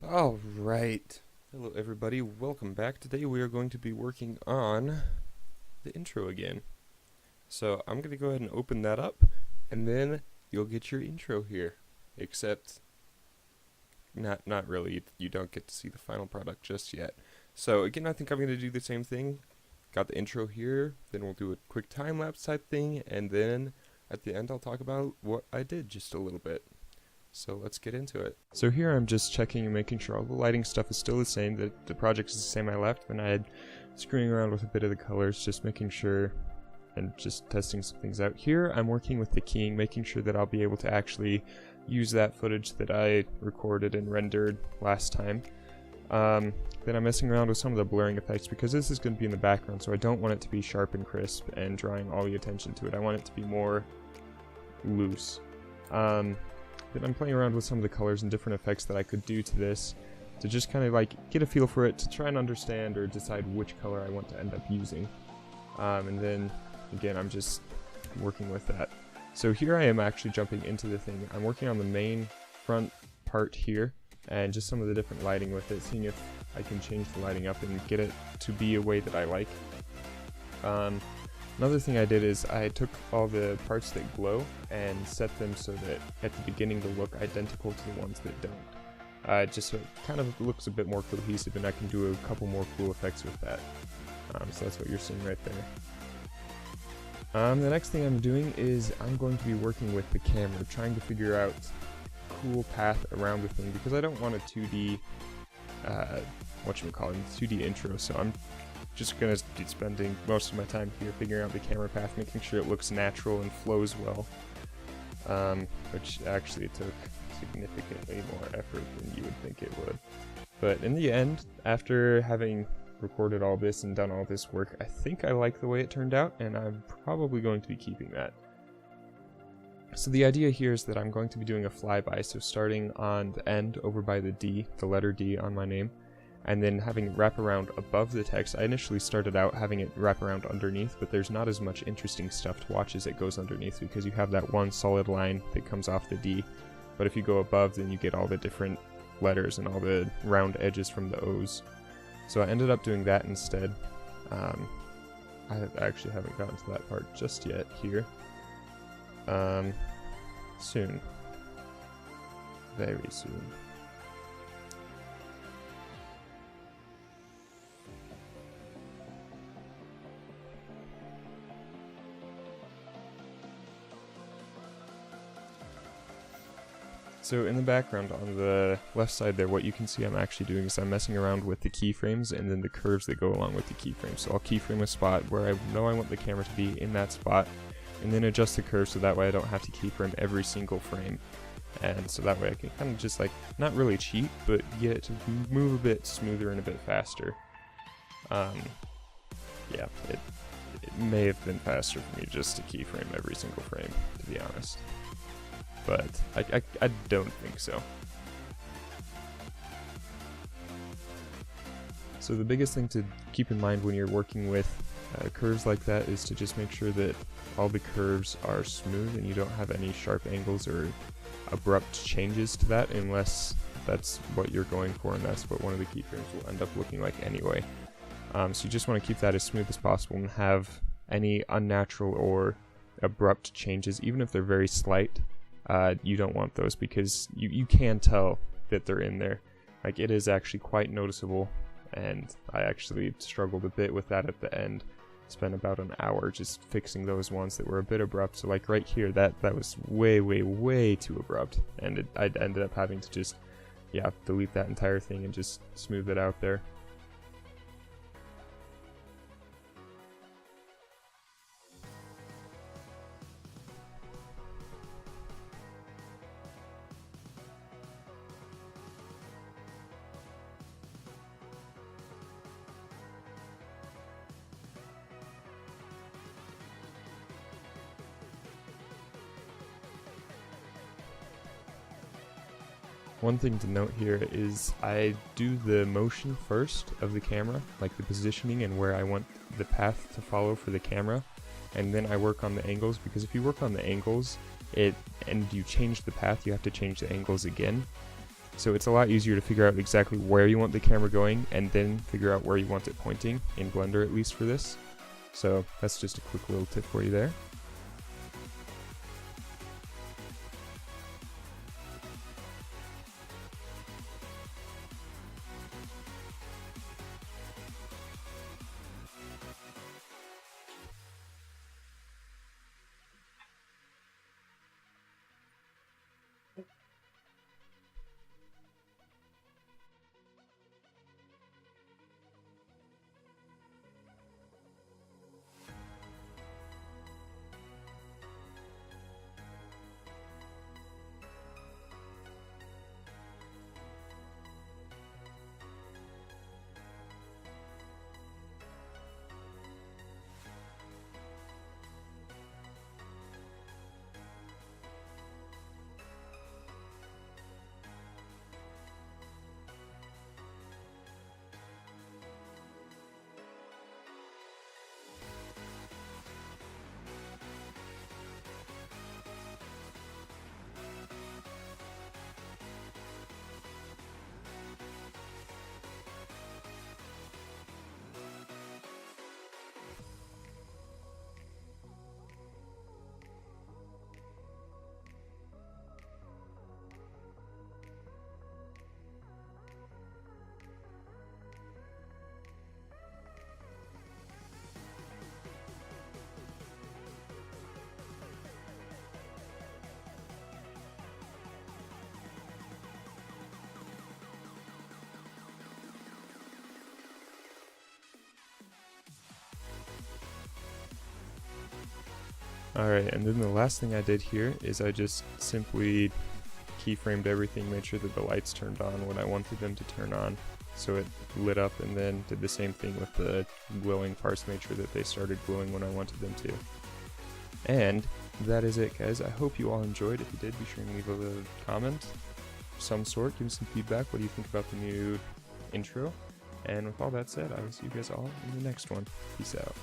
Alright. Hello everybody, welcome back. Today we are going to be working on the intro again. So I'm going to go ahead and open that up, and then you'll get your intro here. Except, not really, you don't get to see the final product just yet. So again, I think I'm going to do the same thing. Got the intro here, then we'll do a quick time-lapse type thing, and then at the end I'll talk about what I did just a little bit. So let's get into it. So here I'm just checking and making sure all the lighting stuff is still the same, that the project is the same I left when I had screwing around with a bit of the colors, just making sure and just testing some things out. Here I'm working with the keying, making sure that I'll be able to actually use that footage that I recorded and rendered last time. Then I'm messing around with some of the blurring effects because this is going to be in the background, so I don't want it to be sharp and crisp and drawing all the attention to it. I want it to be more loose. Then I'm playing around with some of the colors and different effects that I could do to this to just kind of like get a feel for it, to try and understand or decide which color I want to end up using. And then again, I'm just working with that. So here I am actually jumping into the thing. I'm working on the main front part here and just some of the different lighting with it, seeing if I can change the lighting up and get it to be a way that I like. Another thing I did is I took all the parts that glow and set them so that at the beginning they look identical to the ones that don't. Just so it kind of looks a bit more cohesive, and I can do a couple more cool effects with that. So that's what you're seeing right there. The next thing I'm doing is I'm going to be working with the camera, trying to figure out a cool path around the thing, because I don't want a 2D, 2D intro, so I'm just going to be spending most of my time here figuring out the camera path, making sure it looks natural and flows well, which actually took significantly more effort than you would think it would. But in the end, after having recorded all this and done all this work, I think I like the way it turned out, and I'm probably going to be keeping that. So the idea here is that I'm going to be doing a flyby, so starting on the end over by the D, the letter D on my name, and then having it wrap around above the text. I initially started out having it wrap around underneath, but there's not as much interesting stuff to watch as it goes underneath, because you have that one solid line that comes off the D. But if you go above, then you get all the different letters and all the round edges from the O's. So I ended up doing that instead. I actually haven't gotten to that part just yet here. Soon. Very soon. So in the background on the left side there, what you can see I'm actually doing is I'm messing around with the keyframes and then the curves that go along with the keyframes. So I'll keyframe a spot where I know I want the camera to be in that spot, and then adjust the curve so that way I don't have to keyframe every single frame. And so that way I can kind of just like, not really cheat, but get it to move a bit smoother and a bit faster. Yeah, it may have been faster for me just to keyframe every single frame, to be honest. But I don't think so. So the biggest thing to keep in mind when you're working with curves like that is to just make sure that all the curves are smooth and you don't have any sharp angles or abrupt changes to that, unless that's what you're going for and that's what one of the keyframes will end up looking like anyway. So you just want to keep that as smooth as possible and have any unnatural or abrupt changes, even if they're very slight. You don't want those, because you can tell that they're in there. Like, it is actually quite noticeable, and I actually struggled a bit with that at the end. Spent about an hour just fixing those ones that were a bit abrupt. So like right here, that was way too abrupt, and I ended up having to just, yeah, delete that entire thing and just smooth it out there. One thing to note here is I do the motion first of the camera, like the positioning and where I want the path to follow for the camera, and then I work on the angles, because if you work on the angles and you change the path, you have to change the angles again. So it's a lot easier to figure out exactly where you want the camera going and then figure out where you want it pointing, in Blender at least for this. So that's just a quick little tip for you there. Alright, and then the last thing I did here is I just simply keyframed everything, made sure that the lights turned on when I wanted them to turn on. So it lit up, and then did the same thing with the glowing parts, made sure that they started glowing when I wanted them to. And that is it, guys. I hope you all enjoyed. If you did, be sure and leave a comment of some sort. Give me some feedback. What do you think about the new intro? And with all that said, I will see you guys all in the next one. Peace out.